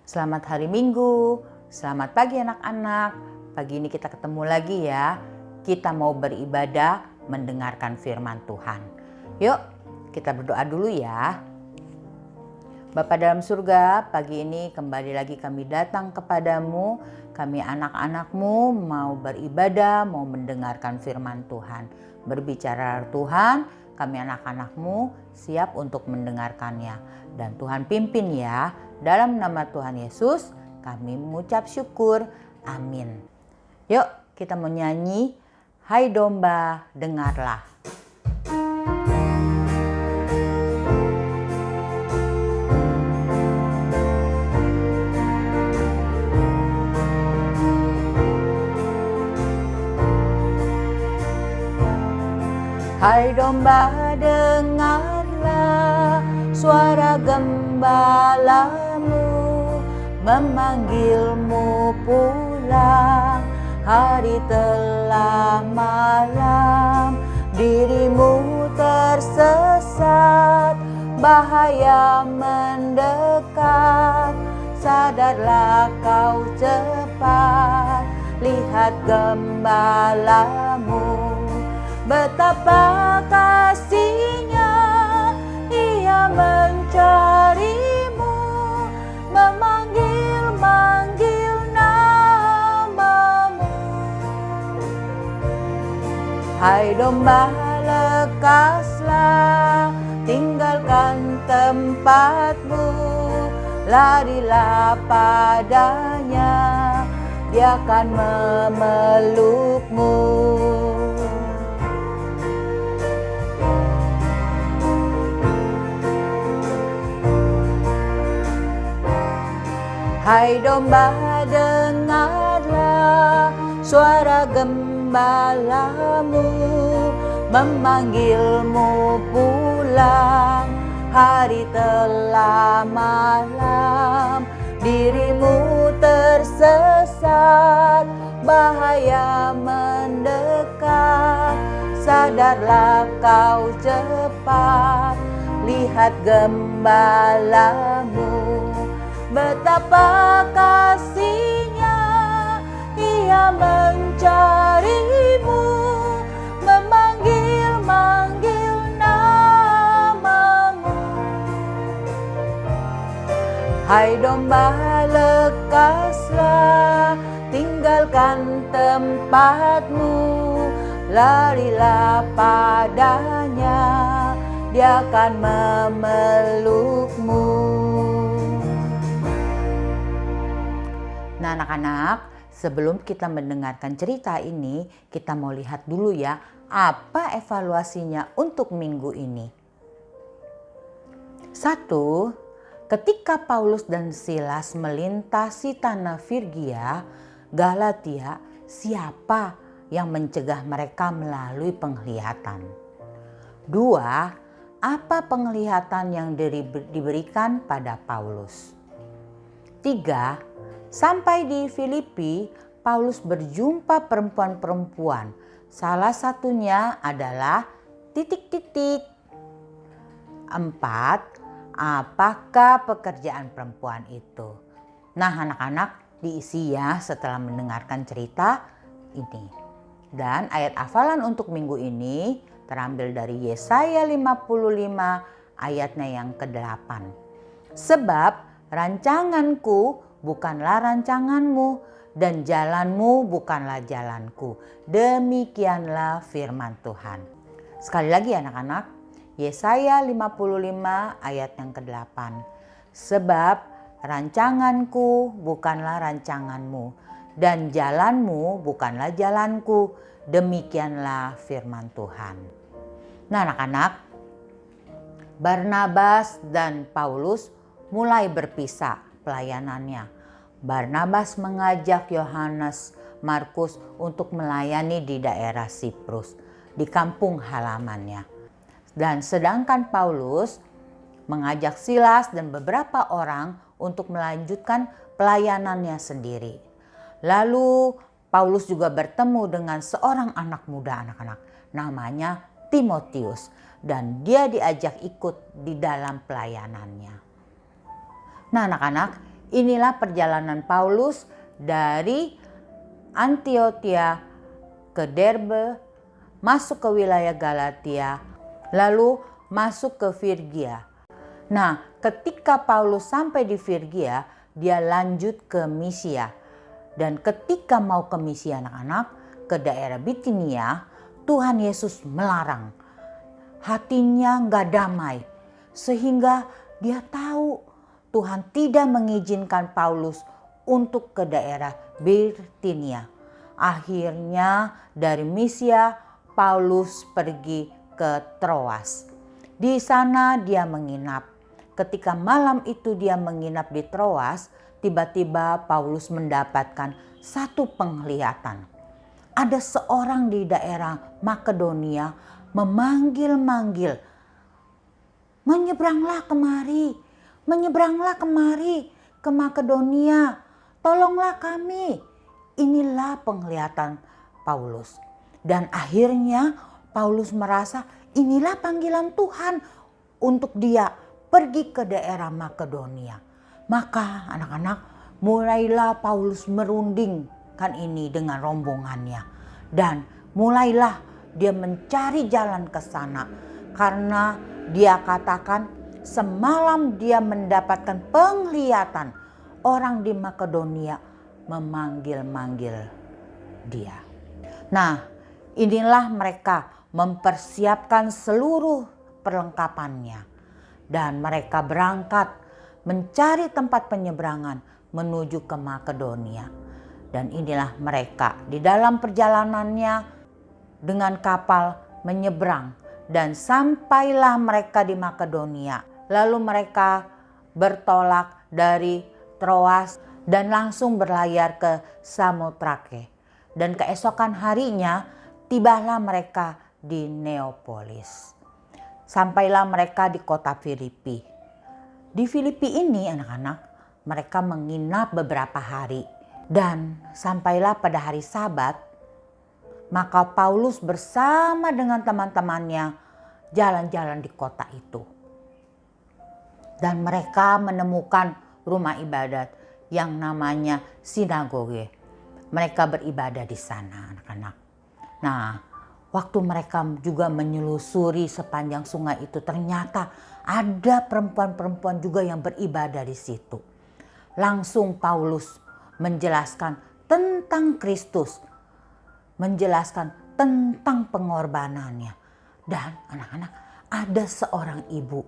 Selamat hari Minggu, selamat pagi anak-anak. Pagi ini kita ketemu lagi ya. Kita mau beribadah mendengarkan firman Tuhan. Yuk kita berdoa dulu ya. Bapa dalam surga, pagi ini kembali lagi kami datang kepadamu. Kami anak-anakmu mau beribadah, mau mendengarkan firman Tuhan. Berbicara Tuhan, kami anak-anakmu siap untuk mendengarkannya. Dan Tuhan pimpin ya. Dalam nama Tuhan Yesus kami mengucap syukur. Amin. Yuk kita mau nyanyi, Hai domba dengarlah. Hai domba dengarlah suara gembalamu memanggilmu pulang. Hari telah malam, dirimu tersesat, bahaya mendekat. Sadarlah kau cepat, lihat gembalamu. Betapa kasihnya, ia mencarimu, memanggil-manggil namamu. Hai domba lekaslah, tinggalkan tempatmu, larilah padanya, dia akan memelukmu. Hai domba dengarlah suara gembalamu memanggilmu pulang. Hari telah malam, dirimu tersesat, bahaya mendekat. Sadarlah kau cepat, lihat gembalamu. Betapa kasihnya, ia mencarimu, memanggil-manggil namamu. Hai domba lekaslah, tinggalkan tempatmu, larilah padanya, dia akan memelukmu. Nah anak-anak, sebelum kita mendengarkan cerita ini, kita mau lihat dulu ya, apa evaluasinya untuk minggu ini. 1. Ketika Paulus dan Silas melintasi tanah Frigia, Galatia, siapa yang mencegah mereka melalui penglihatan? 2. Apa penglihatan yang diberikan pada Paulus? 3. Sampai di Filipi, Paulus berjumpa perempuan-perempuan. Salah satunya adalah ... 4. Apakah pekerjaan perempuan itu? Nah anak-anak, diisi ya setelah mendengarkan cerita ini. Dan ayat hafalan untuk minggu ini terambil dari Yesaya 55 ayatnya yang ke-8. Sebab rancanganku bukanlah rancanganmu, dan jalanmu bukanlah jalanku. Demikianlah firman Tuhan. Sekali lagi anak-anak, Yesaya 55 ayat yang ke-8. Sebab rancanganku bukanlah rancanganmu, dan jalanmu bukanlah jalanku. Demikianlah firman Tuhan. Nah anak-anak, Barnabas dan Paulus mulai berpisah pelayanannya. Barnabas mengajak Yohanes Markus untuk melayani di daerah Siprus, di kampung halamannya. Dan sedangkan Paulus mengajak Silas dan beberapa orang untuk melanjutkan pelayanannya sendiri. Lalu Paulus juga bertemu dengan seorang anak muda anak-anak, namanya Timotius, dan dia diajak ikut di dalam pelayanannya. Nah anak-anak, Inilah perjalanan Paulus dari Antiokhia ke Derbe, masuk ke wilayah Galatia, lalu masuk ke Frigia. Nah, ketika Paulus sampai di Frigia, dia lanjut ke Misia. Dan ketika mau ke Misia anak-anak, ke daerah Bitinia, Tuhan Yesus melarang. Hatinya gak damai, sehingga dia tahu Tuhan tidak mengizinkan Paulus untuk ke daerah Bitinia. Akhirnya dari Misia, Paulus pergi ke Troas. Di sana dia menginap. Ketika malam itu dia menginap di Troas, tiba-tiba Paulus mendapatkan satu penglihatan. Ada seorang di daerah Makedonia memanggil-manggil, menyeberanglah kemari ke Makedonia, tolonglah kami. Inilah penglihatan Paulus. Dan akhirnya Paulus merasa inilah panggilan Tuhan untuk dia pergi ke daerah Makedonia. Maka anak-anak, mulailah Paulus merundingkan ini dengan rombongannya. Dan mulailah dia mencari jalan ke sana. Karena dia katakan semalam dia mendapatkan penglihatan orang di Makedonia memanggil-manggil dia. Nah, inilah mereka mempersiapkan seluruh perlengkapannya. Dan mereka berangkat mencari tempat penyeberangan menuju ke Makedonia. Dan inilah mereka di dalam perjalanannya dengan kapal menyeberang. Dan sampailah mereka di Makedonia. Lalu mereka bertolak dari Troas dan langsung berlayar ke Samotrake. Dan keesokan harinya tibalah mereka di Neapolis. Sampailah mereka di kota Filipi. Di Filipi ini anak-anak, mereka menginap beberapa hari. Dan sampailah pada hari Sabat, maka Paulus bersama dengan teman-temannya jalan-jalan di kota itu. Dan mereka menemukan rumah ibadat yang namanya sinagoge. Mereka beribadah di sana anak-anak. Nah, waktu mereka juga menyelusuri sepanjang sungai itu, ternyata ada perempuan-perempuan juga yang beribadah di situ. Langsung Paulus menjelaskan tentang Kristus, menjelaskan tentang pengorbanannya. Dan anak-anak, ada seorang ibu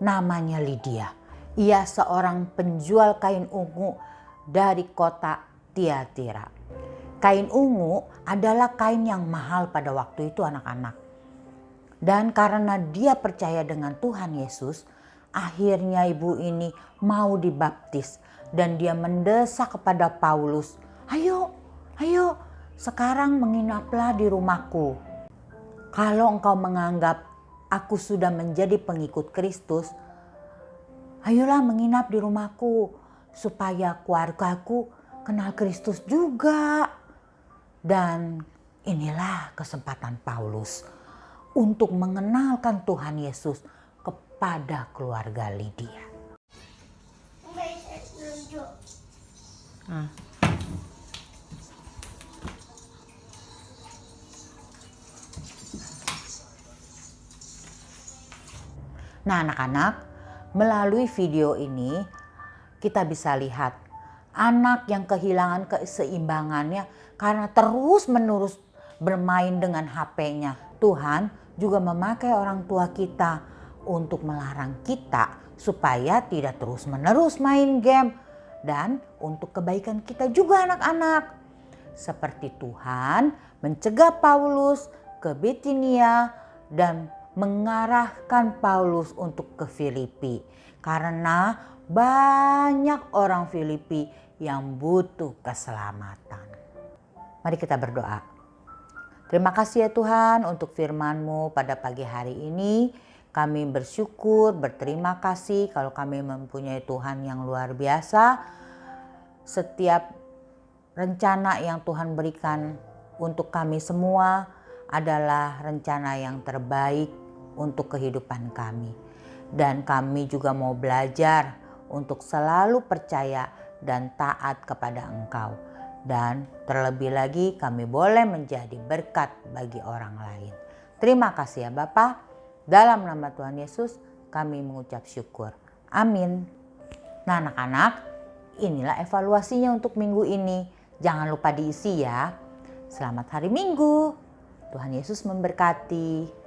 namanya Lydia. Ia seorang penjual kain ungu dari kota Tiatira. Kain ungu adalah kain yang mahal pada waktu itu anak-anak. Dan karena dia percaya dengan Tuhan Yesus, akhirnya ibu ini mau dibaptis. Dan dia mendesak kepada Paulus, ayo sekarang menginaplah di rumahku. Kalau engkau menganggap aku sudah menjadi pengikut Kristus, ayolah menginap di rumahku supaya keluargaku kenal Kristus juga. Dan inilah kesempatan Paulus untuk mengenalkan Tuhan Yesus kepada keluarga Lydia. Nah anak-anak, melalui video ini kita bisa lihat anak yang kehilangan keseimbangannya karena terus-menerus bermain dengan HP-nya. Tuhan juga memakai orang tua kita untuk melarang kita supaya tidak terus-menerus main game. Dan untuk kebaikan kita juga anak-anak. Seperti Tuhan mencegah Paulus ke Bitinia dan mengarahkan Paulus untuk ke Filipi. Karena banyak orang Filipi yang butuh keselamatan. Mari kita berdoa. Terima kasih ya Tuhan untuk firman-Mu pada pagi hari ini. Kami bersyukur, berterima kasih kalau kami mempunyai Tuhan yang luar biasa. Setiap rencana yang Tuhan berikan untuk kami semua adalah rencana yang terbaik untuk kehidupan kami. Dan kami juga mau belajar untuk selalu percaya dan taat kepada Engkau. Dan terlebih lagi kami boleh menjadi berkat bagi orang lain. Terima kasih ya Bapa. Dalam nama Tuhan Yesus kami mengucap syukur. Amin. Nah anak-anak, inilah evaluasinya untuk minggu ini. Jangan lupa diisi ya. Selamat hari Minggu. Tuhan Yesus memberkati.